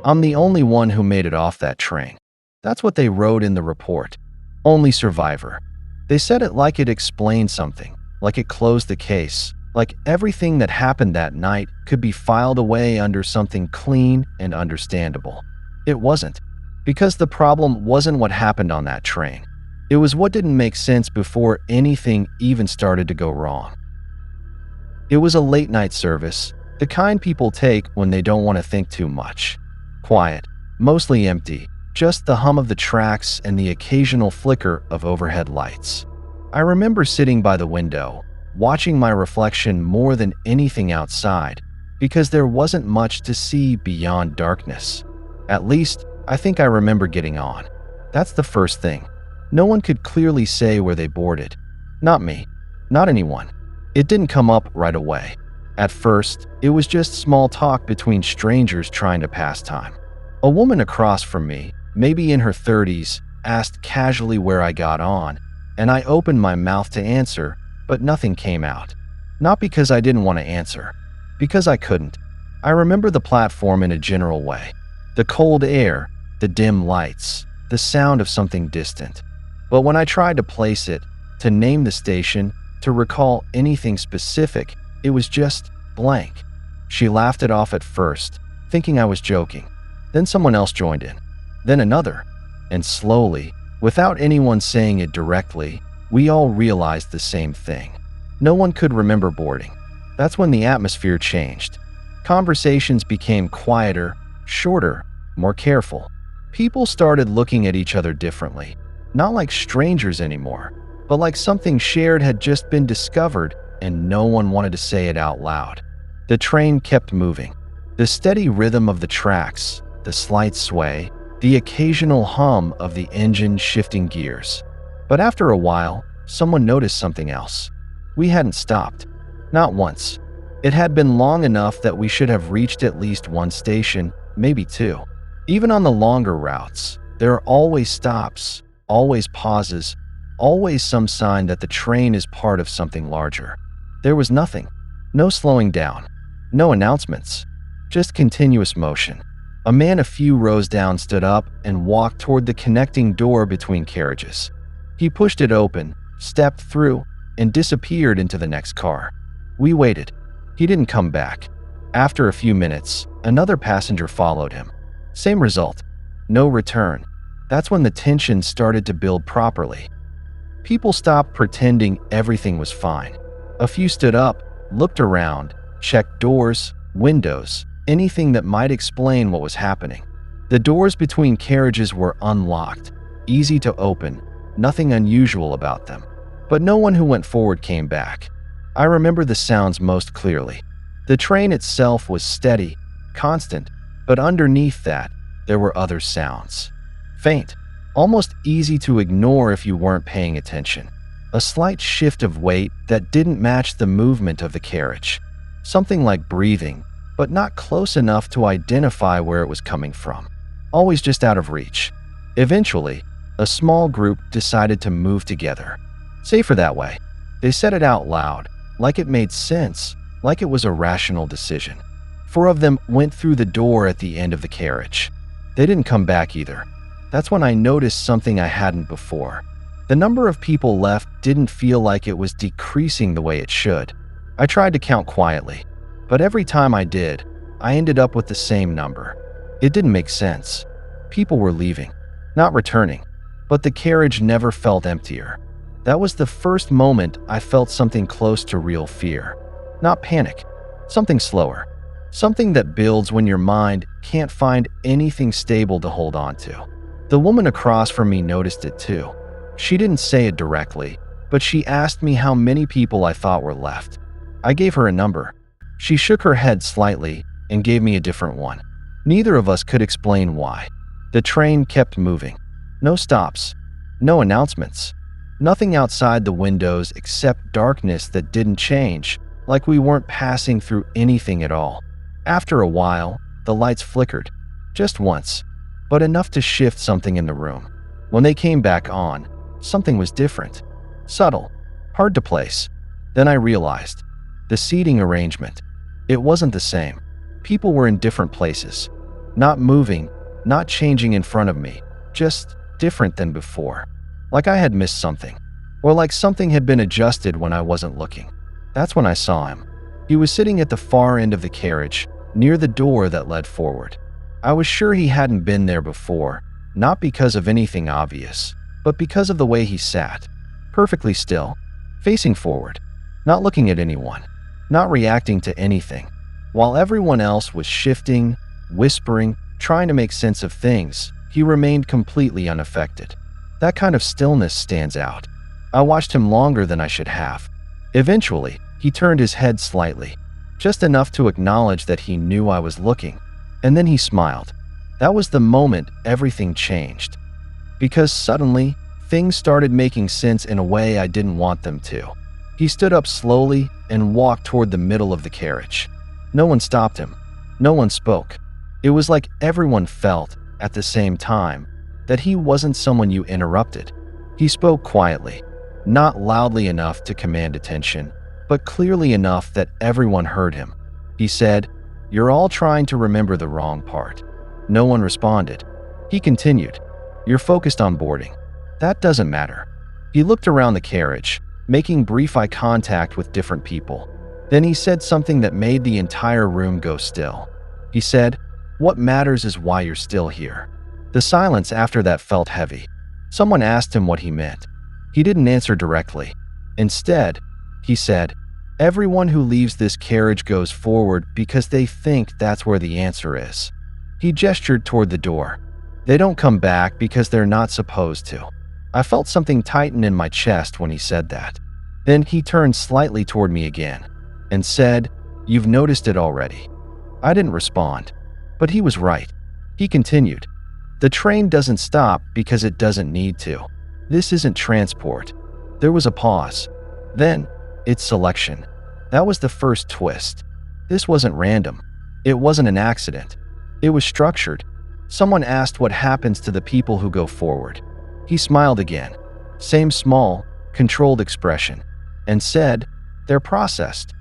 I'm the only one who made it off that train. That's what they wrote in the report. Only survivor. They said it like it explained something, like it closed the case, like everything that happened that night could be filed away under something clean and understandable. It wasn't, because the problem wasn't what happened on that train. It was what didn't make sense before anything even started to go wrong. It was a late-night service, the kind people take when they don't want to think too much. Quiet, mostly empty, just the hum of the tracks and the occasional flicker of overhead lights. I remember sitting by the window, watching my reflection more than anything outside, because there wasn't much to see beyond darkness. At least, I think I remember getting on. That's the first thing. No one could clearly say where they boarded. Not me. Not anyone. It didn't come up right away. At first, it was just small talk between strangers trying to pass time. A woman across from me, maybe in her 30s, asked casually where I got on, and I opened my mouth to answer, but nothing came out. Not because I didn't want to answer, because I couldn't. I remember the platform in a general way. The cold air, the dim lights, the sound of something distant. But when I tried to place it, to name the station, to recall anything specific, it was just blank. She laughed it off at first, thinking I was joking. Then someone else joined in. Then another. And slowly, without anyone saying it directly, we all realized the same thing. No one could remember boarding. That's when the atmosphere changed. Conversations became quieter, shorter, more careful. People started looking at each other differently. Not like strangers anymore, but like something shared had just been discovered and no one wanted to say it out loud. The train kept moving. The steady rhythm of the tracks, the slight sway, the occasional hum of the engine shifting gears. But after a while, someone noticed something else. We hadn't stopped. Not once. It had been long enough that we should have reached at least one station, maybe two. Even on the longer routes, there are always stops, always pauses, always some sign that the train is part of something larger. There was nothing. No slowing down. No announcements. Just continuous motion. A man a few rows down stood up and walked toward the connecting door between carriages. He pushed it open, stepped through, and disappeared into the next car. We waited. He didn't come back. After a few minutes, another passenger followed him. Same result. No return. That's when the tension started to build properly. People stopped pretending everything was fine. A few stood up, looked around, checked doors, windows, anything that might explain what was happening. The doors between carriages were unlocked, easy to open, nothing unusual about them. But no one who went forward came back. I remember the sounds most clearly. The train itself was steady, constant, but underneath that, there were other sounds. Faint, almost easy to ignore if you weren't paying attention. A slight shift of weight that didn't match the movement of the carriage. Something like breathing, but not close enough to identify where it was coming from. Always just out of reach. Eventually, a small group decided to move together. Safer that way. They said it out loud, like it made sense, like it was a rational decision. 4 of them went through the door at the end of the carriage. They didn't come back either. That's when I noticed something I hadn't before. The number of people left didn't feel like it was decreasing the way it should. I tried to count quietly, but every time I did, I ended up with the same number. It didn't make sense. People were leaving, not returning, but the carriage never felt emptier. That was the first moment I felt something close to real fear. Not panic, something slower. Something that builds when your mind can't find anything stable to hold on to. The woman across from me noticed it too. She didn't say it directly, but she asked me how many people I thought were left. I gave her a number. She shook her head slightly and gave me a different one. Neither of us could explain why. The train kept moving. No stops. No announcements. Nothing outside the windows except darkness that didn't change, like we weren't passing through anything at all. After a while, the lights flickered. Just once, but enough to shift something in the room. When they came back on, something was different. Subtle. Hard to place. Then I realized. The seating arrangement. It wasn't the same. People were in different places. Not moving, not changing in front of me, just different than before. Like I had missed something, or like something had been adjusted when I wasn't looking. That's when I saw him. He was sitting at the far end of the carriage, near the door that led forward. I was sure he hadn't been there before, not because of anything obvious, but because of the way he sat, perfectly still, facing forward, not looking at anyone, not reacting to anything. While everyone else was shifting, whispering, trying to make sense of things, he remained completely unaffected. That kind of stillness stands out. I watched him longer than I should have. Eventually, he turned his head slightly, just enough to acknowledge that he knew I was looking, and then he smiled. That was the moment everything changed. Because suddenly, things started making sense in a way I didn't want them to. He stood up slowly and walked toward the middle of the carriage. No one stopped him. No one spoke. It was like everyone felt, at the same time, that he wasn't someone you interrupted. He spoke quietly, not loudly enough to command attention, but clearly enough that everyone heard him. He said, "You're all trying to remember the wrong part." No one responded. He continued, "You're focused on boarding. That doesn't matter." He looked around the carriage, making brief eye contact with different people. Then he said something that made the entire room go still. He said, "What matters is why you're still here." The silence after that felt heavy. Someone asked him what he meant. He didn't answer directly. Instead, he said, "Everyone who leaves this carriage goes forward because they think that's where the answer is." He gestured toward the door. "They don't come back because they're not supposed to." I felt something tighten in my chest when he said that. Then he turned slightly toward me again and said, "You've noticed it already." I didn't respond, but he was right. He continued, "The train doesn't stop because it doesn't need to. This isn't transport." There was a pause. Then, it's selection. That was the first twist. This wasn't random. It wasn't an accident. It was structured. Someone asked what happens to the people who go forward. He smiled again, same small, controlled expression, and said, "They're processed."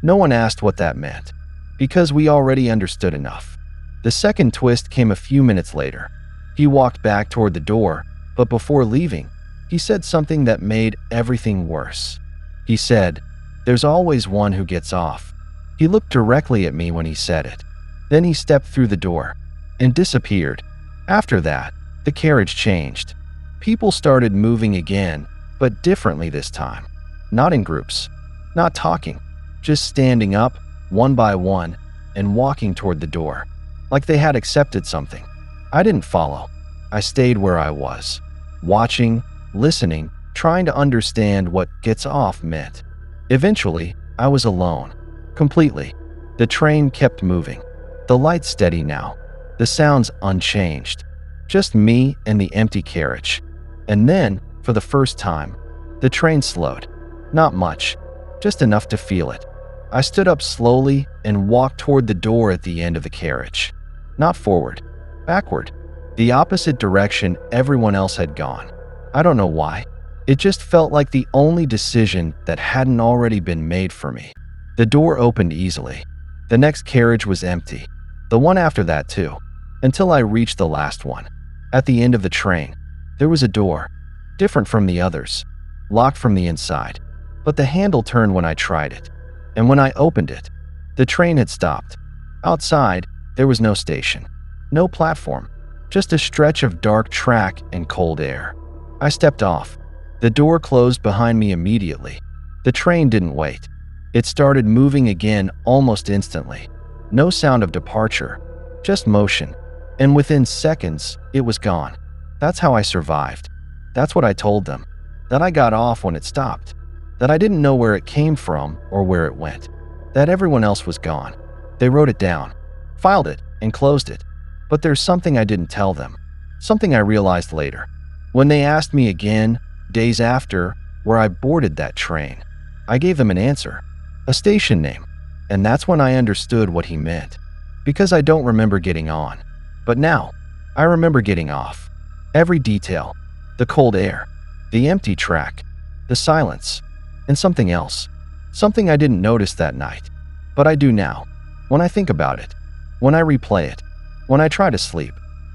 No one asked what that meant, because we already understood enough. The second twist came a few minutes later. He walked back toward the door, but before leaving, he said something that made everything worse. He said, "There's always one who gets off." He looked directly at me when he said it. Then he stepped through the door and disappeared. After that, the carriage changed. People started moving again, but differently this time. Not in groups, not talking, just standing up, one by one, and walking toward the door, like they had accepted something. I didn't follow. I stayed where I was, watching, listening, trying to understand what "gets off" meant. Eventually, I was alone, completely. The train kept moving. The lights steady now, the sounds unchanged. Just me and the empty carriage. And then, for the first time, the train slowed. Not much, just enough to feel it. I stood up slowly and walked toward the door at the end of the carriage. Not forward, backward, the opposite direction everyone else had gone. I don't know why. It just felt like the only decision that hadn't already been made for me. The door opened easily. The next carriage was empty. The one after that too, until I reached the last one. At the end of the train, there was a door, different from the others, locked from the inside. But the handle turned when I tried it. And when I opened it, the train had stopped. Outside, there was no station, no platform, just a stretch of dark track and cold air. I stepped off. The door closed behind me immediately. The train didn't wait. It started moving again almost instantly. No sound of departure, just motion. And within seconds, it was gone. That's how I survived. That's what I told them. That I got off when it stopped. That I didn't know where it came from or where it went. That everyone else was gone. They wrote it down, filed it, and closed it. But there's something I didn't tell them. Something I realized later. When they asked me again, days after, where I boarded that train, I gave them an answer. A station name. And that's when I understood what he meant. Because I don't remember getting on. But now, I remember getting off. Every detail. The cold air. The empty track. The silence. And something else. Something I didn't notice that night. But I do now. When I think about it. When I replay it. When I tried to sleep,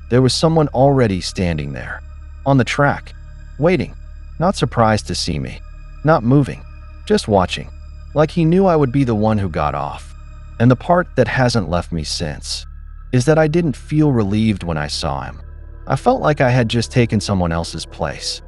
there was someone already standing there, on the track, waiting, not surprised to see me, not moving, just watching, like he knew I would be the one who got off. And the part that hasn't left me since is that I didn't feel relieved when I saw him. I felt like I had just taken someone else's place.